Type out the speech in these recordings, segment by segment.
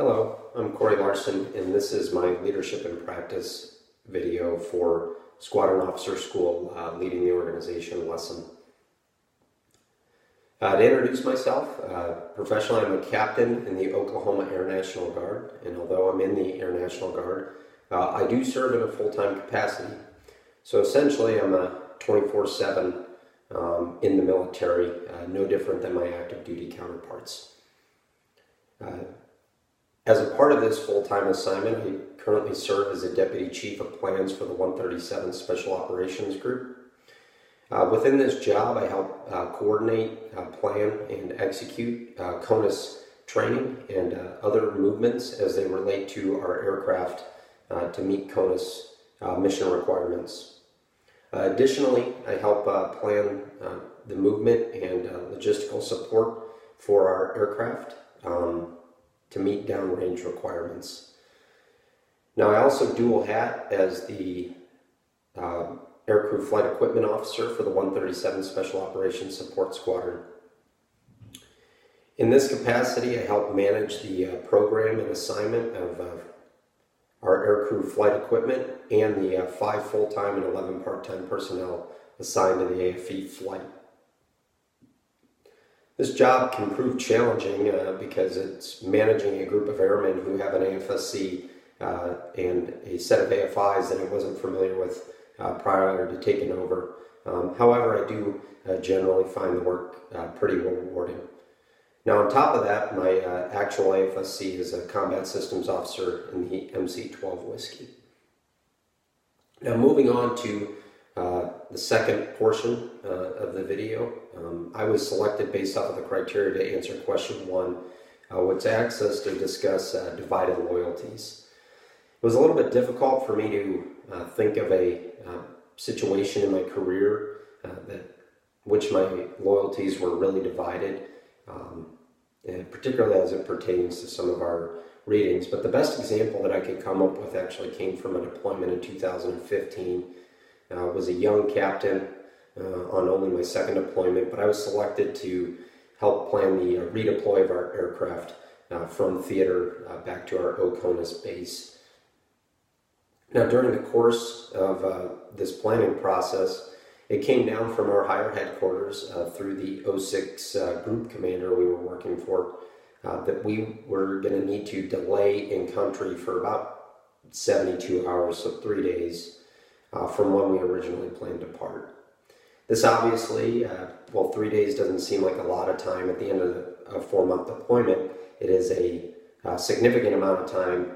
Hello, I'm Corey Larson, and this is my Leadership in Practice video for Squadron Officer School, leading the organization lesson. To introduce myself, professionally I'm a captain in the Oklahoma Air National Guard, and although I'm in the Air National Guard, I do serve in a full-time capacity. So essentially I'm a 24/7 in the military, no different than my active duty counterparts. As a part of this full-time assignment, I currently serve as a Deputy Chief of Plans for the 137 Special Operations Group. Within this job, I help coordinate, plan, and execute CONUS training and other movements as they relate to our aircraft to meet CONUS mission requirements. Additionally, I help plan the movement and logistical support for our aircraft to meet downrange requirements. Now, I also dual hat as the Aircrew Flight Equipment Officer for the 137 Special Operations Support Squadron. In this capacity, I help manage the program and assignment of our aircrew flight equipment and the 5 full-time and 11 part-time personnel assigned to the AFE flight. This job can prove challenging because it's managing a group of airmen who have an AFSC and a set of AFIs that I wasn't familiar with prior to taking over. However, I do generally find the work pretty rewarding. Now, on top of that, my actual AFSC is a Combat Systems Officer in the MC-12 Whiskey. Now, moving on to the second portion of the video, I was selected based off of the criteria to answer question 1, which asks us to discuss divided loyalties. It was a little bit difficult for me to think of a situation in my career which my loyalties were really divided, and particularly as it pertains to some of our readings. But the best example that I could come up with actually came from a deployment in 2015. Was a young captain on only my second deployment, but I was selected to help plan the redeploy of our aircraft from theater back to our OCONUS base. Now, during the course of this planning process, it came down from our higher headquarters through the 06 group commander we were working for that we were going to need to delay in country for about 72 hours, so 3 days. From when we originally planned to depart. This obviously, 3 days doesn't seem like a lot of time at the end of a 4-month deployment. It is a significant amount of time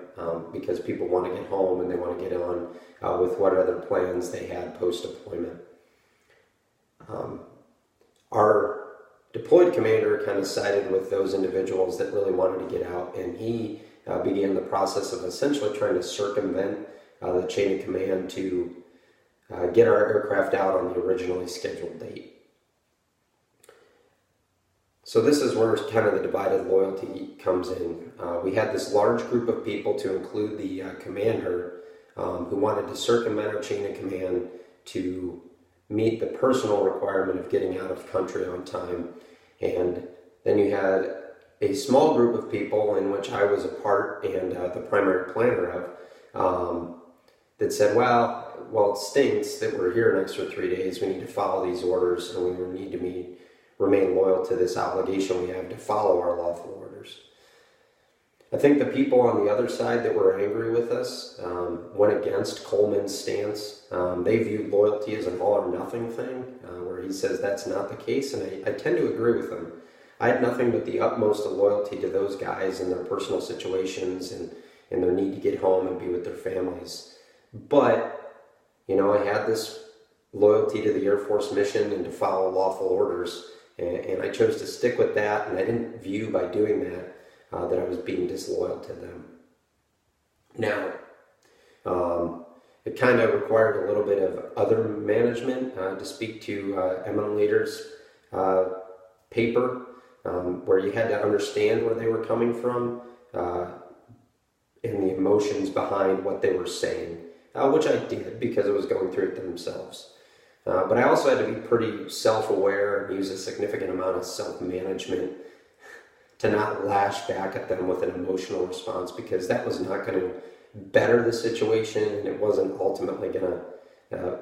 because people want to get home and they want to get on with what other plans they had post-deployment. Our deployed commander kind of sided with those individuals that really wanted to get out, and he began the process of essentially trying to circumvent the chain of command to get our aircraft out on the originally scheduled date. So this is where kind of the divided loyalty comes in. We had this large group of people, to include the commander, who wanted to circumvent our chain of command to meet the personal requirement of getting out of country on time. And then you had a small group of people, in which I was a part and the primary planner of, that said, well, it stinks that we're here an extra 3 days. We need to follow these orders, and we need to remain loyal to this obligation we have to follow our lawful orders. I think the people on the other side that were angry with us went against Coleman's stance. They viewed loyalty as an all or nothing thing, where he says that's not the case, and I tend to agree with him. I had nothing but the utmost of loyalty to those guys and their personal situations and their need to get home and be with their families. But, I had this loyalty to the Air Force mission and to follow lawful orders, and I chose to stick with that, and I didn't view by doing that that I was being disloyal to them. Now, it kind of required a little bit of other management to speak to eminent leaders' paper, where you had to understand where they were coming from and the emotions behind what they were saying. Which I did because I was going through it themselves. But I also had to be pretty self-aware and use a significant amount of self-management to not lash back at them with an emotional response, because that was not going to better the situation, and it wasn't ultimately going to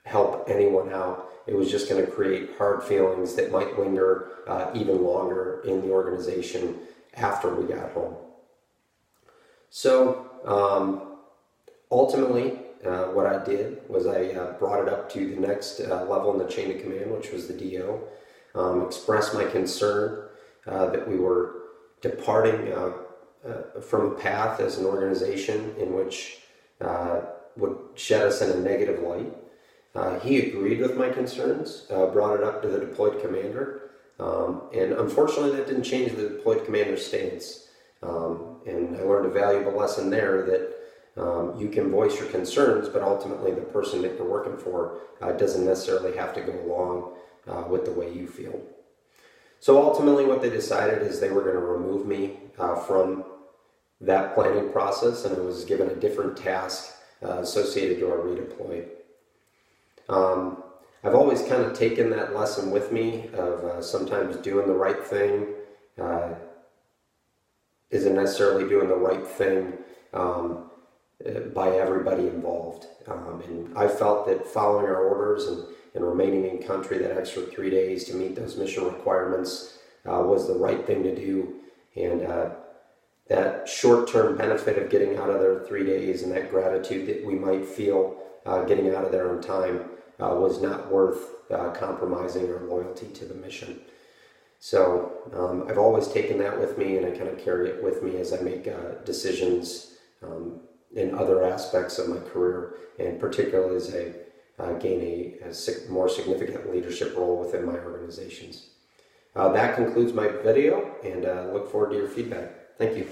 help anyone out. It was just going to create hard feelings that might linger even longer in the organization after we got home. So ultimately, what I did was I brought it up to the next level in the chain of command, which was the DO, expressed my concern that we were departing from a path as an organization in which would shed us in a negative light. He agreed with my concerns, brought it up to the deployed commander, and unfortunately that didn't change the deployed commander's stance. And I learned a valuable lesson there that you can voice your concerns, but ultimately the person that you're working for doesn't necessarily have to go along with the way you feel. So ultimately what they decided is they were going to remove me from that planning process, and I was given a different task associated to our redeploy. I've always kind of taken that lesson with me of sometimes doing the right thing isn't necessarily doing the right thing by everybody involved. And I felt that following our orders and remaining in country that extra 3 days to meet those mission requirements was the right thing to do. And that short-term benefit of getting out of there 3 days and that gratitude that we might feel getting out of there on time was not worth compromising our loyalty to the mission. So I've always taken that with me, and I kind of carry it with me as I make decisions in other aspects of my career, and particularly as I gain a more significant leadership role within my organizations. That concludes my video, and look forward to your feedback. Thank you.